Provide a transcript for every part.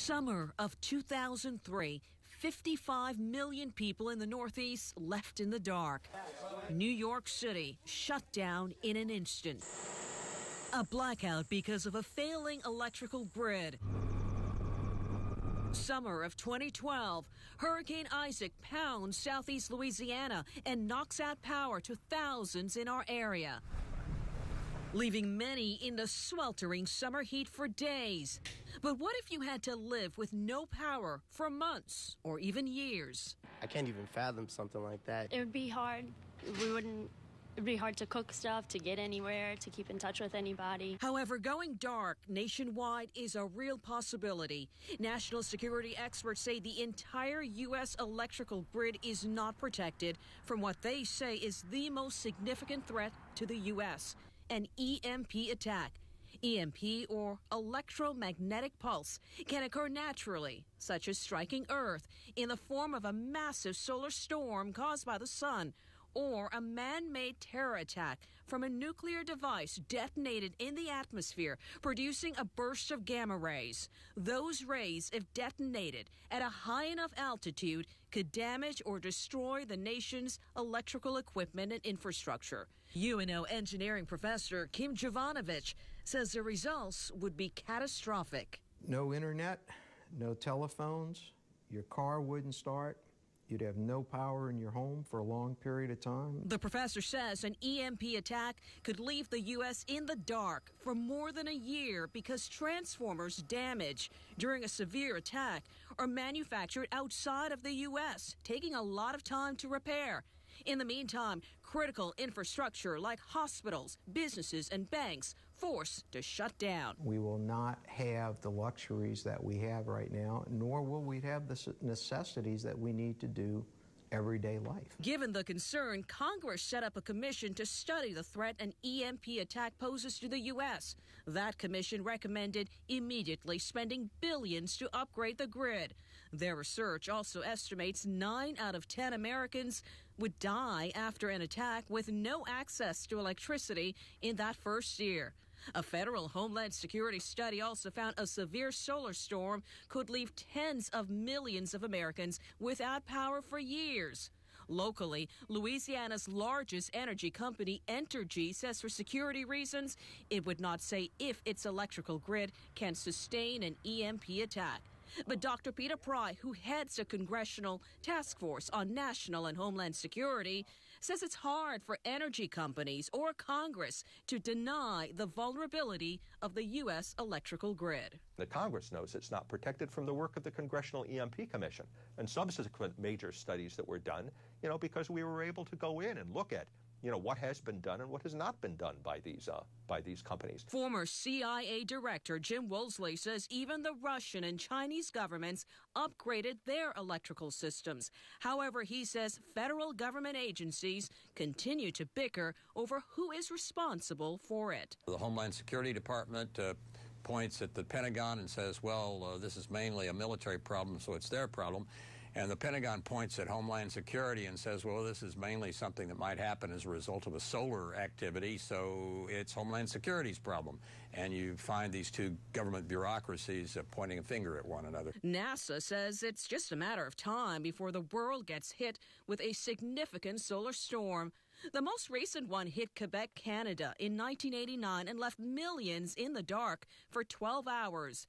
Summer of 2003, 55 million people in the Northeast left in the dark. New York City shut down in an instant. A blackout because of a failing electrical grid. Summer of 2012, Hurricane Isaac pounds southeast Louisiana and knocks out power to thousands in our area, leaving many in the sweltering summer heat for days. But what if you had to live with no power for months or even years? I can't even fathom something like that. It would be hard. It'd be hard to cook stuff, to get anywhere, to keep in touch with anybody. However, going dark nationwide is a real possibility. National security experts say the entire U.S. electrical grid is not protected from what they say is the most significant threat to the U.S., an EMP attack. EMP, or electromagnetic pulse, can occur naturally, such as striking Earth in the form of a massive solar storm caused by the sun, or a man-made terror attack from a nuclear device detonated in the atmosphere, producing a burst of gamma rays. Those rays, if detonated at a high enough altitude, could damage or destroy the nation's electrical equipment and infrastructure. UNO engineering professor Kim Jovanovich says the results would be catastrophic. No internet, no telephones, your car wouldn't start. You'd have no power in your home for a long period of time. The professor says an EMP attack could leave the U.S. in the dark for more than a year because transformers damaged during a severe attack are manufactured outside of the U.S., taking a lot of time to repair. In the meantime, critical infrastructure like hospitals, businesses, and banks forced to shut down. We will not have the luxuries that we have right now, nor will we have the necessities that we need to do everyday life. Given the concern, Congress set up a commission to study the threat an EMP attack poses to the U.S. That commission recommended immediately spending billions to upgrade the grid. Their research also estimates 9 out of 10 Americans would die after an attack with no access to electricity in that first year. A federal Homeland Security study also found a severe solar storm could leave tens of millions of Americans without power for years. Locally, Louisiana's largest energy company, Entergy, says for security reasons, it would not say if its electrical grid can sustain an EMP attack. But Dr. Peter Pry, who heads a congressional task force on national and homeland security, says it's hard for energy companies or Congress to deny the vulnerability of the U.S. electrical grid. The Congress knows it's not protected from the work of the Congressional EMP Commission and subsequent major studies that were done, because we were able to go in and look at what has been done and what has not been done by these companies. Former CIA Director Jim Woolsey says even the Russian and Chinese governments upgraded their electrical systems. However, he says federal government agencies continue to bicker over who is responsible for it. The Homeland Security Department points at the Pentagon and says, well, this is mainly a military problem, so it's their problem. And the Pentagon points at Homeland Security and says, well, this is mainly something that might happen as a result of a solar activity, so it's Homeland Security's problem. And you find these two government bureaucracies pointing a finger at one another. NASA says it's just a matter of time before the world gets hit with a significant solar storm. The most recent one hit Quebec, Canada in 1989 and left millions in the dark for 12 hours.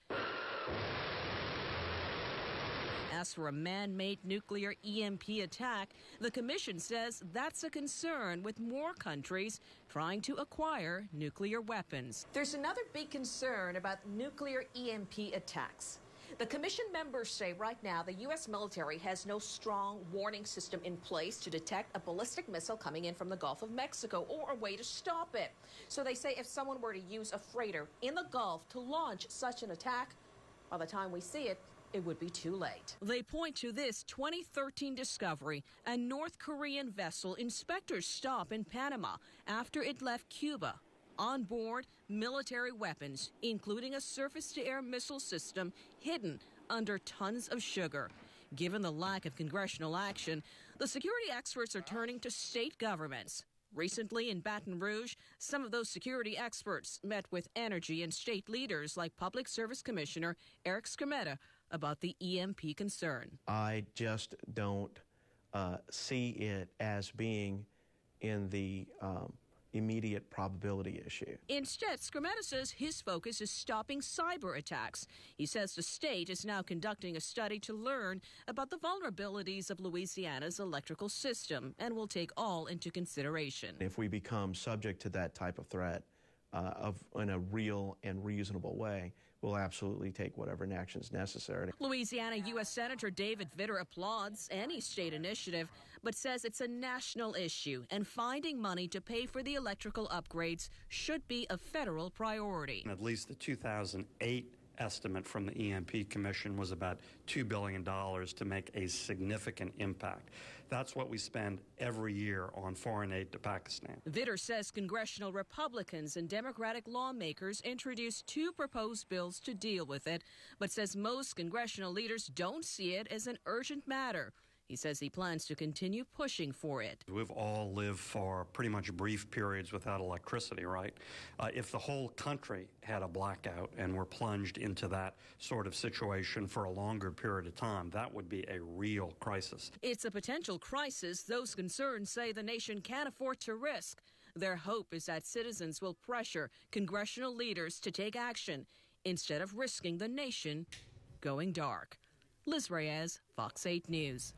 As for a man-made nuclear EMP attack, the commission says that's a concern with more countries trying to acquire nuclear weapons. There's another big concern about nuclear EMP attacks. The commission members say right now the U.S. military has no strong warning system in place to detect a ballistic missile coming in from the Gulf of Mexico or a way to stop it. So they say if someone were to use a freighter in the Gulf to launch such an attack, by the time we see it, it would be too late. They point to this 2013 discovery, a North Korean vessel inspectors stop in Panama after it left Cuba. On board, military weapons, including a surface-to-air missile system hidden under tons of sugar. Given the lack of congressional action, the security experts are turning to state governments. Recently in Baton Rouge, some of those security experts met with energy and state leaders like Public Service Commissioner Eric Skrmeta about the EMP concern. I just don't see it as being in the immediate probability issue. Instead, Skrmeta says his focus is stopping cyber attacks. He says the state is now conducting a study to learn about the vulnerabilities of Louisiana's electrical system and will take all into consideration. If we become subject to that type of threat in a real and reasonable way, we'll absolutely take whatever actions necessary. Louisiana U.S. Senator David Vitter applauds any state initiative, but says it's a national issue and finding money to pay for the electrical upgrades should be a federal priority. At least the 2008 estimate from the EMP Commission was about $2 billion to make a significant impact. That's what we spend every year on foreign aid to Pakistan. Vitter says congressional Republicans and Democratic lawmakers introduced 2 proposed bills to deal with it, but says most congressional leaders don't see it as an urgent matter. He says he plans to continue pushing for it. We've all lived for pretty much brief periods without electricity, right? If the whole country had a blackout and were plunged into that sort of situation for a longer period of time, that would be a real crisis. It's a potential crisis those concerned say the nation can't afford to risk. Their hope is that citizens will pressure congressional leaders to take action instead of risking the nation going dark. Liz Reyes, Fox 8 News.